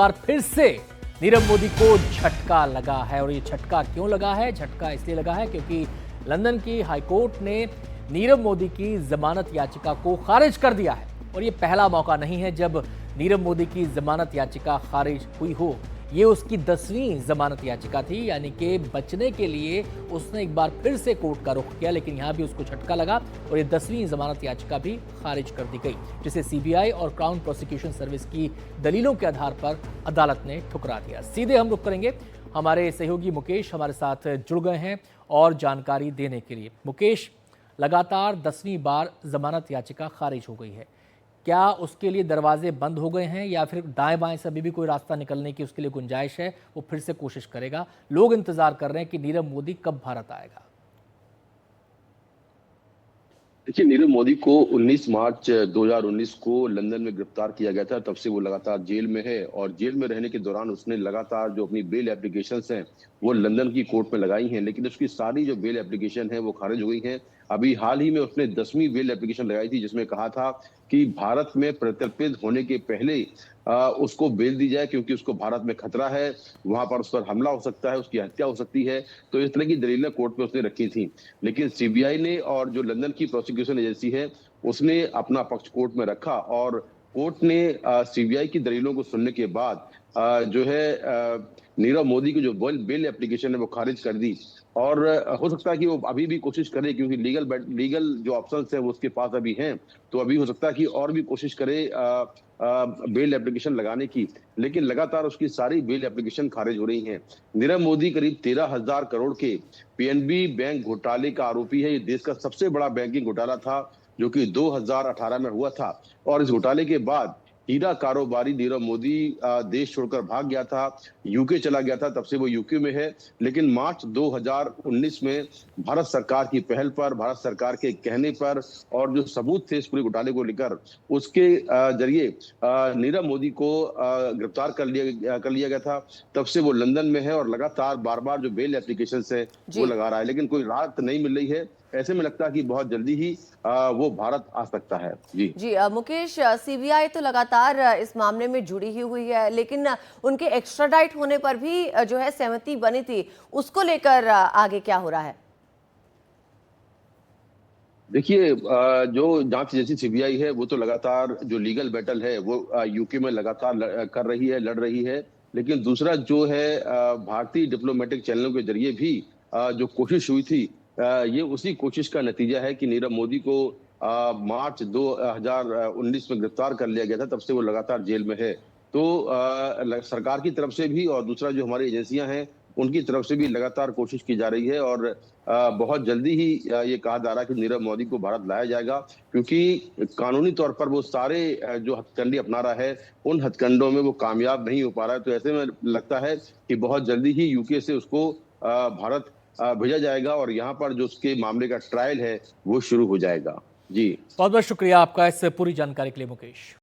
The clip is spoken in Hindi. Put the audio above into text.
बार फिर से नीरव मोदी को झटका लगा है। और ये झटका क्यों लगा है? झटका इसलिए लगा है क्योंकि लंदन की हाईकोर्ट ने नीरव मोदी की जमानत याचिका को खारिज कर दिया है। और ये पहला मौका नहीं है जब नीरव मोदी की जमानत याचिका खारिज हुई हो। ये उसकी 10वीं जमानत याचिका थी, यानी कि बचने के लिए उसने एक बार फिर से कोर्ट का रुख किया, लेकिन यहां भी उसको झटका लगा और ये 10वीं जमानत याचिका भी खारिज कर दी गई, जिसे सीबीआई और क्राउन प्रोसिक्यूशन सर्विस की दलीलों के आधार पर अदालत ने ठुकरा दिया। सीधे हम रुख करेंगे, हमारे सहयोगी मुकेश हमारे साथ जुड़ गए हैं और जानकारी देने के लिए। मुकेश, लगातार 10वीं बार जमानत याचिका खारिज हो गई है, क्या उसके लिए दरवाजे बंद हो गए हैं या फिर दाएं बाएं से अभी भी कोई रास्ता निकलने की उसके लिए गुंजाइश है? वो फिर से कोशिश करेगा। लोग इंतजार कर रहे हैं कि नीरव मोदी कब भारत आएगा। देखिए, नीरव मोदी को 19 मार्च 2019 को लंदन में गिरफ्तार किया गया था। तब से वो लगातार जेल में है और जेल में रहने के दौरान उसने लगातार जो अपनी बेल एप्लीकेशंस हैं वो लंदन की कोर्ट में लगाई हैं, लेकिन उसकी सारी जो बेल एप्लीकेशन है वो खारिज हो गई हैं। अभी हाल ही में उसने 10वीं बेल एप्लीकेशन लगाई थी, जिसमें कहा था कि भारत में प्रत्यर्पित होने के पहले उसको बेल दी जाए, क्योंकि उसको भारत में खतरा है, वहां पर उस पर हमला हो सकता है, उसकी हत्या हो सकती है। तो इस तरह की दलीलें कोर्ट में उसने रखी थी, लेकिन सीबीआई ने और जो लंदन की प्रोसिक्यूशन एजेंसी है उसने अपना पक्ष कोर्ट में रखा और कोर्ट ने सीबीआई की दलीलों को सुनने के बाद जो है नीरव मोदी की जो बेल एप्लीकेशन है वो खारिज कर दी। और हो सकता है कि वो अभी भी कोशिश करे, क्योंकि लीगल जो ऑप्शंस है वो उसके पास अभी हैं, तो अभी हो सकता है कि और भी कोशिश करे बेल एप्लीकेशन लगाने की, लेकिन लगातार उसकी सारी बेल एप्लीकेशन खारिज हो रही हैं। नीरव मोदी करीब 13,000 करोड़ के पीएनबी बैंक घोटाले का आरोपी है। ये देश का सबसे बड़ा बैंकिंग घोटाला था, जो कि 2018 में हुआ था। और इस घोटाले के बाद हीरा कारोबारी नीरव मोदी देश छोड़कर भाग गया था, यूके चला गया था। तब से वो यूके में है, लेकिन मार्च 2019 में भारत सरकार की पहल पर, भारत सरकार के कहने पर और जो सबूत थे इस पूरे घोटाले को लेकर, उसके जरिए नीरव मोदी को गिरफ्तार कर लिया गया था। तब से वो लंदन में है और लगातार बार बार जो बेल एप्लीकेशन है वो लगा रहा है, लेकिन कोई राहत नहीं मिल रही है। ऐसे में लगता है कि बहुत जल्दी ही वो भारत आ सकता है। जी जी मुकेश, सीबीआई तो लगातार इस मामले में जुड़ी ही हुई है, लेकिन उनके एक्स्ट्राडाइट होने पर भी जो है सहमति बनी थी, उसको लेकर आगे क्या हो रहा है? देखिए, जो जांच एजेंसी सीबीआई है वो तो लगातार जो लीगल बैटल है वो यूके में लगातार कर रही है, लड़ रही है। लेकिन दूसरा जो है भारतीय डिप्लोमेटिक चैनलों के जरिए भी जो कोशिश हुई थी, ये उसी कोशिश का नतीजा है कि नीरव मोदी को मार्च 2019 में गिरफ्तार कर लिया गया था। तब से वो लगातार जेल में है। तो सरकार की तरफ से भी और दूसरा जो हमारी एजेंसियां हैं उनकी तरफ से भी लगातार कोशिश की जा रही है और बहुत जल्दी ही ये कहा जा रहा है कि नीरव मोदी को भारत लाया जाएगा, क्योंकि कानूनी तौर पर वो सारे जो हथकंडे अपना रहा है उन हथकंडों में वो कामयाब नहीं हो पा रहा है। तो ऐसे में लगता है कि बहुत जल्दी ही यूके से उसको भारत भेजा जाएगा और यहाँ पर जो उसके मामले का ट्रायल है वो शुरू हो जाएगा। जी, बहुत बहुत शुक्रिया आपका इस पूरी जानकारी के लिए मुकेश।